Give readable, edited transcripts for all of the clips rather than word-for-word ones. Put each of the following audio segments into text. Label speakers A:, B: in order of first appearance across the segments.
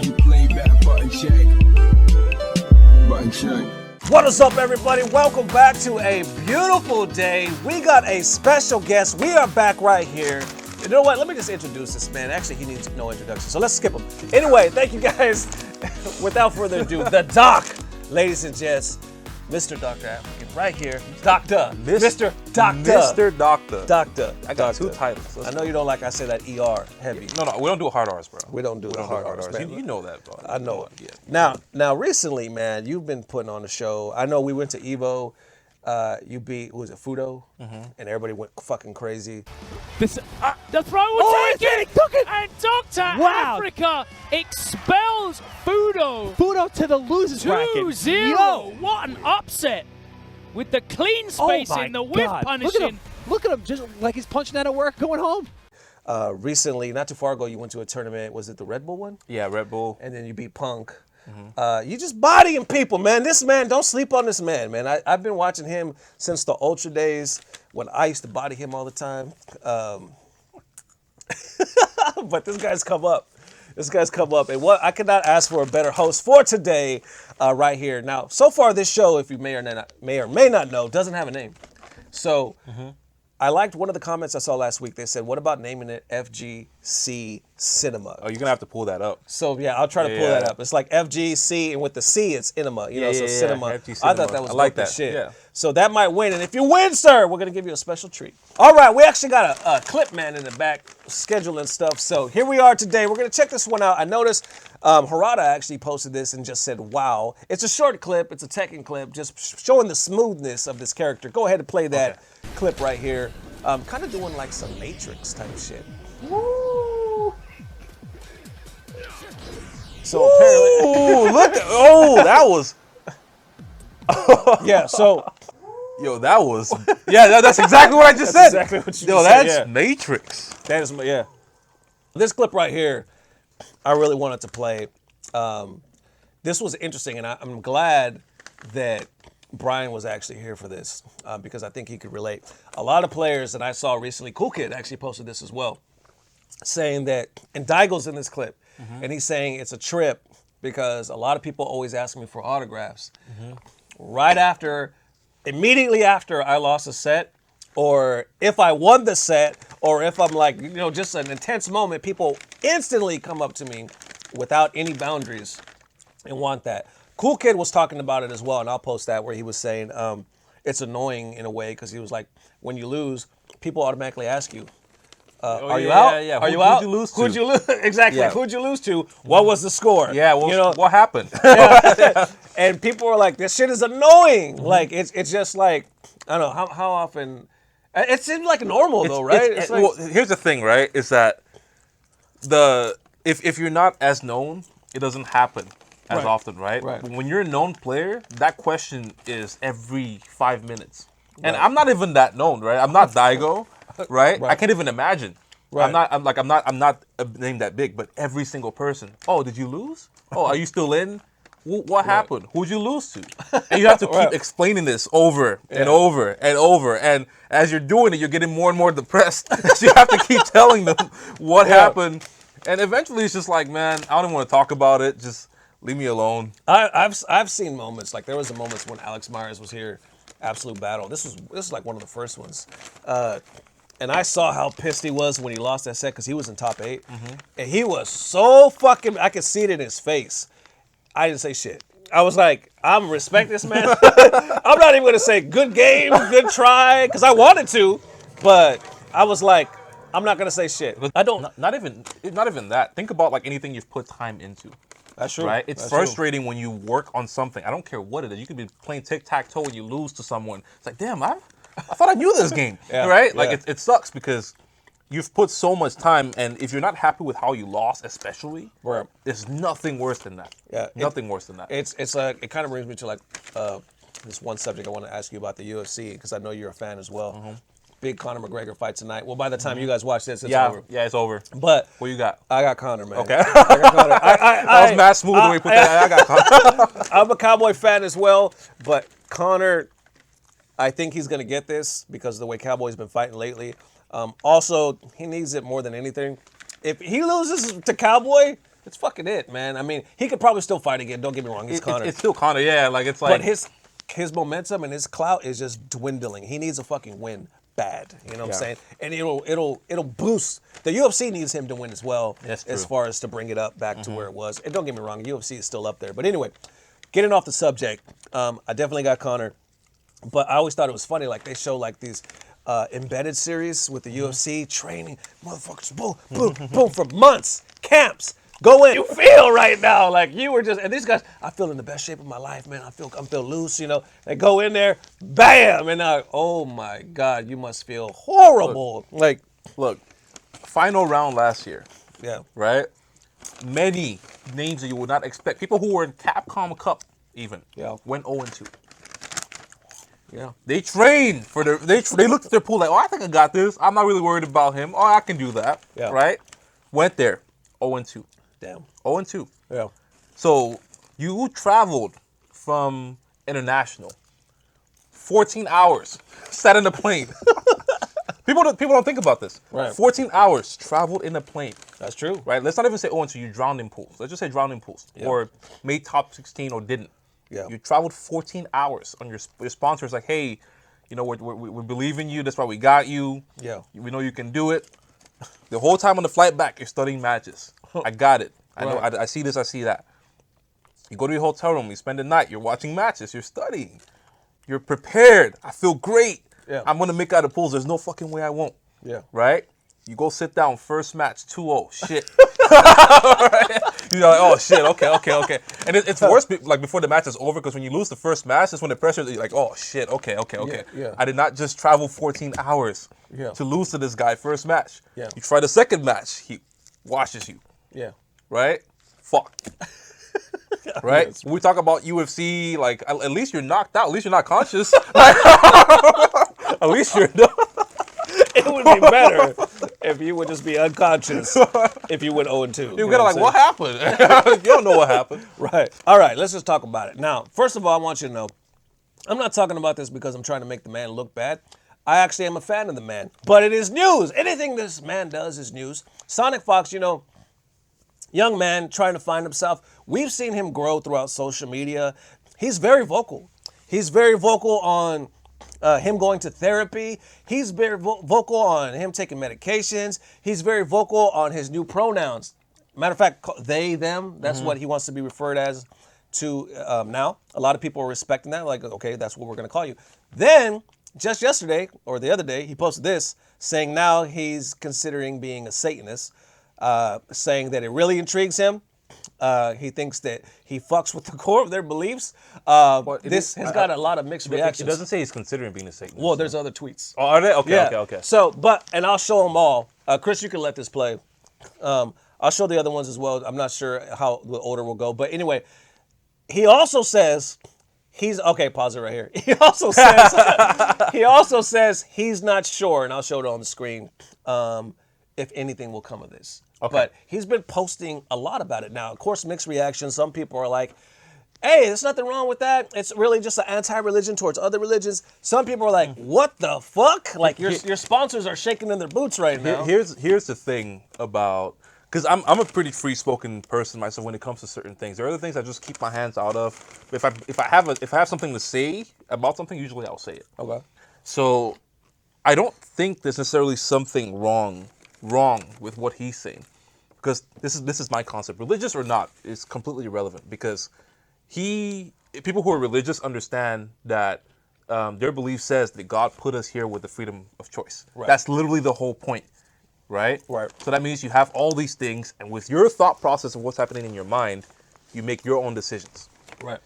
A: you play back, button check. Button check.
B: What is up, everybody? Welcome back to a beautiful day. We got a special guest. We are back right here. You know what? Let me just introduce this man. Actually, he needs no introduction, so let's skip him. Anyway, thank you guys. Without further ado, the Doc, ladies and gents, Mr. Doctor Afrikan, right here. Doctor. Mr. Doctor.
C: Mr. Doctor.
B: Doctor.
C: I got two titles.
B: I know you don't like I say that ER heavy.
C: No, we don't do hard R's, bro.
B: We don't do the hard R's. Man.
C: You know that, bro.
B: I know it. Yeah. Now, recently, man, you've been putting on the show. I know we went to Evo. You beat, what was it, Fudo? And everybody went fucking crazy.
D: The throw will take it! And Docta
E: Wow.
D: Afrikan expels Fudo.
E: Fudo to the losers bracket.
D: 2-0.
E: Yo.
D: What an upset. With the clean space
E: Oh my
D: in the whip
E: God.
D: punishing.
E: Look at him, just like he's punching out of work, going home.
B: Recently, not too far ago, you went to a tournament. Was it the Red Bull one?
C: Yeah, Red Bull.
B: And then you beat Punk. You just bodying people, man. This man, don't sleep on this man, man. I've been watching him since the Ultra days when I used to body him all the time. But this guy's come up. And what I could not ask for a better host for today, right here. Now, so far this show, if you may or may not know, doesn't have a name. So I liked one of the comments I saw last week. They said, "What about naming it FGC Cinema?"
C: Oh, you're gonna have to pull that up.
B: So yeah, I'll try to pull that up. It's like FGC, and with the C, it's Cinema. You know, so Cinema.
C: FG
B: I thought that was
C: I like
B: dope as
C: that.
B: shit.
C: Yeah.
B: So that might win, and if you win, sir, we're gonna give you a special treat. All right, we actually got a clip man in the back scheduling stuff. So here we are today. We're gonna check this one out. I noticed Harada actually posted this and just said, "Wow." It's a short clip. It's a Tekken clip, just showing the smoothness of this character. Go ahead and play that clip right here. Kind of doing like some Matrix type shit. Woo! So apparently,
C: Look! That was.
B: yeah. So
C: Yo, that was. Yeah, that's exactly what I just said.
B: exactly what you
C: Yo,
B: just said,
C: that's
B: yeah.
C: Matrix.
B: That is, yeah. This clip right here, I really wanted to play. This was interesting, and I'm glad that Brian was actually here for this because I think he could relate. A lot of players that I saw recently, Cool Kid actually posted this as well, saying that, and Daigo's in this clip, and he's saying it's a trip because a lot of people always ask me for autographs. Right after, immediately after I lost a set, or if I won the set, or if I'm like, you know, just an intense moment, people instantly come up to me without any boundaries and want that. Cool Kid was talking about it as well, and I'll post that, where he was saying it's annoying in a way because he was like, when you lose, people automatically ask you, are you out?
C: Yeah.
B: Are you out?
C: Who'd you lose to?
B: Who'd you lose? Exactly.
C: Yeah.
B: Who'd you lose to? What was the score?
C: Yeah, well,
B: you know,
C: what happened?
B: and people are like, this shit is annoying. Like, it's just like, I don't know, how often, it seems like normal though, right? It's like,
C: well, here's the thing, right? Is that if you're not as known, it doesn't happen as often, right?
B: Right.
C: But when you're a known player, that question is every 5 minutes. And I'm not even that known, right? I'm not Daigo, right? I can't even imagine.
B: Right.
C: I'm not a name that big, but every single person. Oh, did you lose? Oh, are you still in? What happened? Who'd you lose to? And you have to keep explaining this over and over and over. And as you're doing it, you're getting more and more depressed. So you have to keep telling them what happened. And eventually it's just like, man, I don't even want to talk about it. Just leave me alone.
B: I've seen moments, like there was a moments when Alex Myers was here, Absolute Battle. This is like one of the first ones. And I saw how pissed he was when he lost that set because he was in top 8. And he was so fucking, I could see it in his face. I didn't say shit. I was like, I'm respect this man. I'm not even going to say good game, good try, because I wanted to, but I was like, I'm not going to say shit. I don't.
C: Not even that. Think about like anything you've put time into.
B: That's true.
C: Right? It's
B: That's
C: frustrating when you work on something. I don't care what it is. You could be playing tic-tac-toe and you lose to someone. It's like, damn, I thought I knew this game. Right? Like it sucks because you've put so much time, and if you're not happy with how you lost, especially, there's nothing worse than that.
B: Yeah.
C: Nothing worse than that.
B: It's like, it kind of brings me to like this one subject I want to ask you about the UFC, because I know you're a fan as well. Big Conor McGregor fight tonight. Well, by the time you guys watch this, it's over.
C: Yeah, it's over.
B: But
C: what you got?
B: I got Conor, man.
C: Okay.
B: I got Conor.
C: That was mad smooth the way you put that. I got Conor.
B: I'm a Cowboy fan as well, but Conor, I think he's going to get this because of the way Cowboy's been fighting lately. Also, he needs it more than anything. If he loses to Cowboy, It's fucking it, man. I mean, he could probably still fight again. Don't get me wrong. He's Conor.
C: It's still Conor, yeah. Like it's like,
B: But his momentum and his clout is just dwindling. He needs a fucking win bad. You know what I'm saying? And it'll boost. The UFC needs him to win as well.
C: That's true.
B: As far as to bring it up back to where it was. And don't get me wrong, UFC is still up there. But anyway, getting off the subject, I definitely got Conor. But I always thought it was funny. Like they show like these embedded series with the UFC training, motherfuckers, boom, boom, boom, for months, camps. Go in. You feel right now like you were just, and these guys, I feel in the best shape of my life, man. I feel loose, you know. They go in there, bam, and now, oh my God, you must feel horrible.
C: Look, final round last year,
B: Yeah,
C: right? Many names that you would not expect. People who were in Capcom Cup even went 0-2.
B: yeah,
C: They trained for their. They looked at their pool like, oh, I think I got this. I'm not really worried about him. Oh, I can do that.
B: Yeah.
C: Right. Went there, 0-2.
B: damn,
C: 0-2.
B: yeah,
C: So you traveled from international, 14 hours, sat in a plane. People don't think about this.
B: Right.
C: 14 hours traveled in a plane.
B: that's true.
C: Right. Let's not even say 0-2. You drowned in pools. Let's just say drowned in pools, or made top 16 or didn't.
B: Yeah.
C: You traveled 14 hours on your sponsors. Like, hey, you know, we believe in you. That's why we got you.
B: Yeah.
C: We know you can do it. The whole time on the flight back, you're studying matches. I got it. I know.
B: Right.
C: I see this. I see that. You go to your hotel room. You spend the night. You're watching matches. You're studying. You're prepared. I feel great.
B: Yeah.
C: I'm gonna make out of pools. There's no fucking way I won't.
B: Yeah.
C: Right? You go sit down. First match, 2-0. Shit. Right? You're like, oh shit. Okay. And it's worse. Like before the match is over, because when you lose the first match, that's when the pressure. You're like, oh shit. Okay.
B: Yeah.
C: I did not just travel 14 hours to lose to this guy first match.
B: Yeah.
C: You try the second match, he washes you.
B: Yeah.
C: Right? Fuck. Right?
B: Yes.
C: When we talk about UFC, like at least you're knocked out. At least you're not conscious. At least you're not.
B: It would be better if you would just be unconscious if you went 0-2.
C: You're gonna like, what happened? You don't know what happened.
B: Right. All right, let's just talk about it. Now, first of all, I want you to know, I'm not talking about this because I'm trying to make the man look bad. I actually am a fan of the man. But it is news. Anything this man does is news. Sonic Fox, you know, young man trying to find himself. We've seen him grow throughout social media. He's very vocal. He's very vocal on him going to therapy. He's very vocal on him taking medications. He's very vocal on his new pronouns. Matter of fact, they, them, that's what he wants to be referred as to now. A lot of people are respecting that. Like, okay, that's what we're going to call you. Then, just yesterday, or the other day, he posted this, saying now he's considering being a Satanist, saying that it really intrigues him. He thinks that he fucks with the core of their beliefs. This has got a lot of mixed reactions.
C: It doesn't say he's considering being a Satanist.
B: Well, there's other tweets.
C: Oh, are they? Okay,
B: Yeah.
C: okay.
B: So, and I'll show them all. Chris, you can let this play. I'll show the other ones as well. I'm not sure how the order will go. But anyway, he also says okay, pause it right here. He also says he's not sure, and I'll show it on the screen, if anything will come of this.
C: Okay.
B: But he's been posting a lot about it. Now, of course, mixed reactions. Some people are like, hey, there's nothing wrong with that. It's really just an anti-religion towards other religions. Some people are like, what the fuck? Like, your sponsors are shaking in their boots right now.
C: Here's the thing about, because I'm a pretty free-spoken person myself when it comes to certain things. There are other things I just keep my hands out of. If I have something to say about something, usually I'll say it.
B: Okay.
C: So I don't think there's necessarily something wrong with what he's saying, because this is my concept. Religious or not is completely irrelevant, because people who are religious understand that their belief says that God put us here with the freedom of choice.
B: Right.
C: That's literally the whole point, right?
B: Right.
C: So that means you have all these things, and with your thought process of what's happening in your mind, you make your own decisions.
B: Right.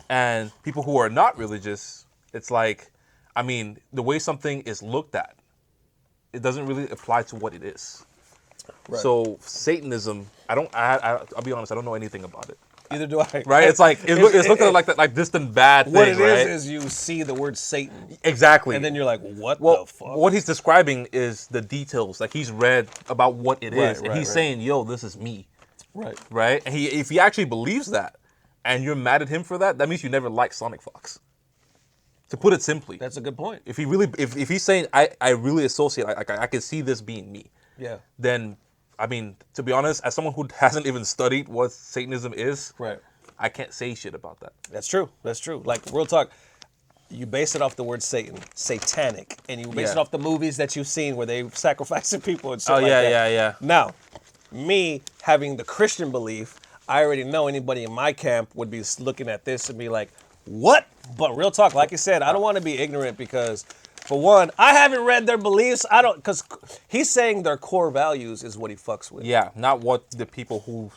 C: And people who are not religious, it's like, I mean, the way something is looked at, it doesn't really apply to what it is.
B: Right.
C: So Satanism, I'll be honest, I don't know anything about it.
B: Either do I.
C: Right? It's like it's looked at like that, like distant bad thing.
B: What it
C: right?
B: is you see the word Satan,
C: exactly,
B: and then you're like, what the fuck?
C: What he's describing is the details. Like, he's read about what it is, and he's saying, "Yo, this is me."
B: Right.
C: Right. And if he actually believes that, and you're mad at him for that, that means you never liked Sonic Fox. To put it simply,
B: That's a good point.
C: if he's saying I really associate, I can see this being me.
B: Yeah.
C: Then I mean, to be honest, as someone who hasn't even studied what Satanism is,
B: Right.
C: I can't say shit about that.
B: That's true. That's true. Like, real talk, you base it off the word Satan, satanic, and you base it off the movies that you've seen where they sacrificing people and shit like that.
C: yeah.
B: Now, me having the Christian belief, I already know anybody in my camp would be looking at this and be like, what? But real talk, like you said, I don't want to be ignorant because, for one, I haven't read their beliefs. Because he's saying their core values is what he fucks with.
C: Yeah, not what the people who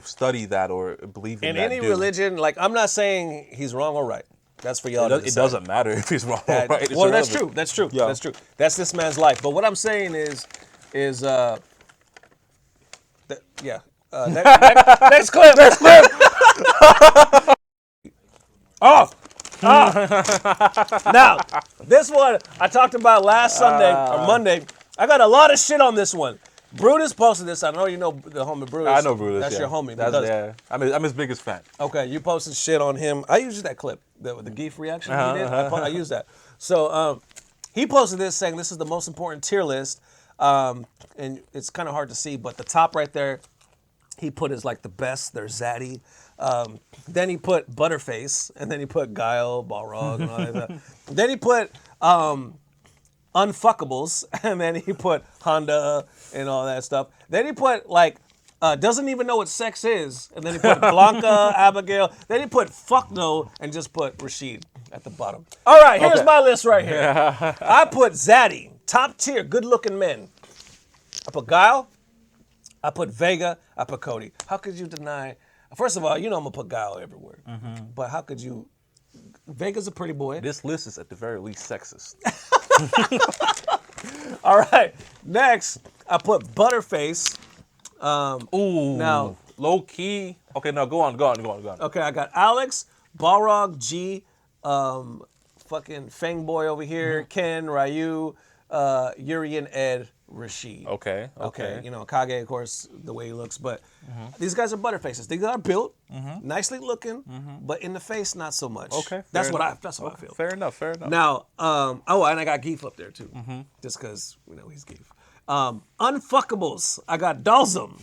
C: study that or believe in that
B: any
C: do.
B: religion, like, I'm not saying he's wrong or right. That's for y'all to decide.
C: It doesn't matter if he's wrong or right. It's
B: well, that's
C: irrelevant.
B: true. That's true.
C: Yeah.
B: That's true. That's this man's life. But what I'm saying is next clip. Next clip. Now, this one I talked about last Sunday or Monday. I got a lot of shit on this one. Brutus posted this. I know you know the homie Brutus.
C: I know Brutus.
B: That's
C: yeah.
B: your homie.
C: That's, I'm his biggest fan.
B: Okay, you posted shit on him. I used that clip, the Geef reaction he did. I used that. So he posted this saying this is the most important tier list, and it's kind of hard to see, but the top right there, he put is like the best. There's Zaddy. Then he put Butterface, and then he put Guile, Balrog, and all that stuff. Then he put Unfuckables, and then he put Honda and all that stuff. Then he put like doesn't even know what sex is, and then he put Blanca, Abigail. Then he put fuck no, and just put Rashid at the bottom. All right, here's my list right here. I put Zaddy, top tier, good looking men. I put Guile. I put Vega. I put Cody. How could you deny? First of all, you know I'm gonna put Guile everywhere, but how could you? Vega's a pretty boy.
C: This list is at the very least sexist.
B: All right, next I put Butterface.
C: Ooh.
B: Now,
C: low key. Okay, no, go on.
B: okay, I got Alex, Balrog, G, fucking Fangboy over here, Ken, Ryu, Yuri, and Ed, Rashid.
C: Okay.
B: You know, Kage, of course, the way he looks, but these guys are Butterfaces. They are built, nicely looking, but in the face, not so much.
C: Okay.
B: That's what I feel.
C: Fair enough.
B: Now, and I got Geef up there too, just because he's Geef. Unfuckables. I got Dalzum.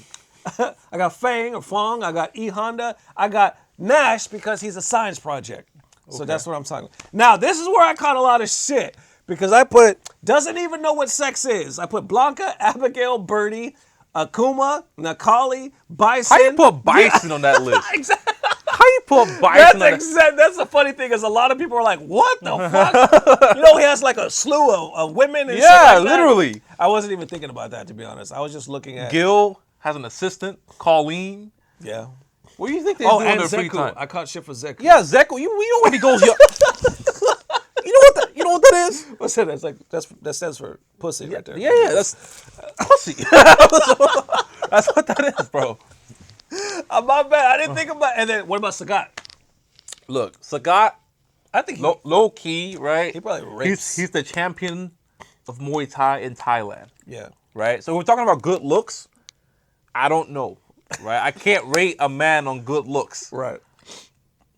B: I got Fang or Fong. I got E Honda. I got Nash because he's a science project. So that's what I'm talking about. Now, this is where I caught a lot of shit because I put doesn't even know what sex is. I put Blanca, Abigail, Birdie, Akuma, Nakali, Bison.
C: How you put Bison on that list?
B: Exactly.
C: How you put Bison on that?
B: That's the funny thing is a lot of people are like, what the fuck? He has like a slew of women and shit like that.
C: Literally.
B: I wasn't even thinking about that, to be honest. I was just looking at...
C: Gil has an assistant, Colleen.
B: Yeah.
C: What do you think they do on
B: and
C: their free
B: Zeku.
C: time?
B: I caught shit for Zeku.
C: Yeah, Zeku. You know when he goes... You know what that is?
B: What's that? That stands for pussy right there.
C: Yeah, that's pussy. That's what that is, bro.
B: My bad. I didn't think about it. And then what about Sagat?
C: Look, Sagat,
B: I think
C: low key, right?
B: He probably rapes.
C: He's the champion of Muay Thai in Thailand.
B: Yeah.
C: Right? So we're talking about good looks. I don't know. Right? I can't rate a man on good looks.
B: Right.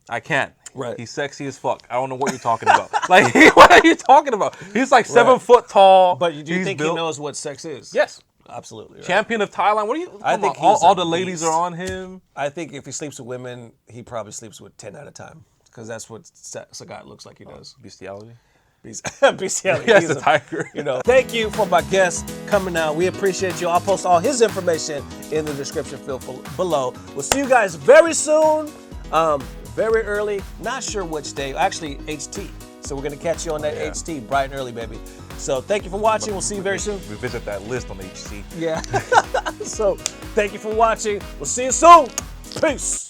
C: I can't.
B: Right.
C: He's sexy as fuck. I don't know what you're talking about. Like, what are you talking about? He's like 7 foot tall.
B: But do you think
C: built.
B: he knows what sex is?
C: Yes.
B: Absolutely. Right.
C: Champion of Thailand. What are you?
B: I think
C: all the ladies are on him.
B: I think if he sleeps with women, he probably sleeps with 10 at a time. Because that's what Sagat looks like he does.
C: Bestiality.
B: Bestiality.
C: Yes, a tiger.
B: Thank you for my guest coming out. We appreciate you. I'll post all his information in the description field below. We'll see you guys very soon. Very early. Not sure which day. Actually, HT. So we're going to catch you on that HT bright and early, baby. So thank you for watching. We'll see you very soon.
C: Revisit that list on HT.
B: Yeah. So thank you for watching. We'll see you soon. Peace.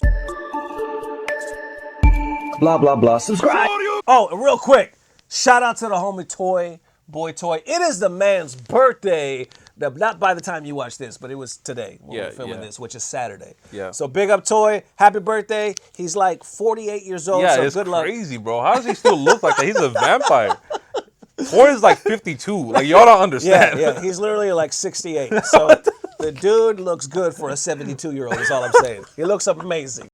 F: Blah, blah, blah. Subscribe.
B: Oh, and real quick, shout out to the homie Boy Toy. It is the man's birthday. Not by the time you watch this, but it was today when we're filming this, which is Saturday.
C: Yeah.
B: So big up Toy. Happy birthday. He's like 48 years old.
C: Yeah,
B: so
C: it's
B: good luck.
C: crazy, bro. How does he still look like that? He's a vampire. Toy is like 52. Like, y'all don't understand.
B: Yeah. He's literally like 68. So the dude looks good for a 72-year-old is all I'm saying. He looks amazing.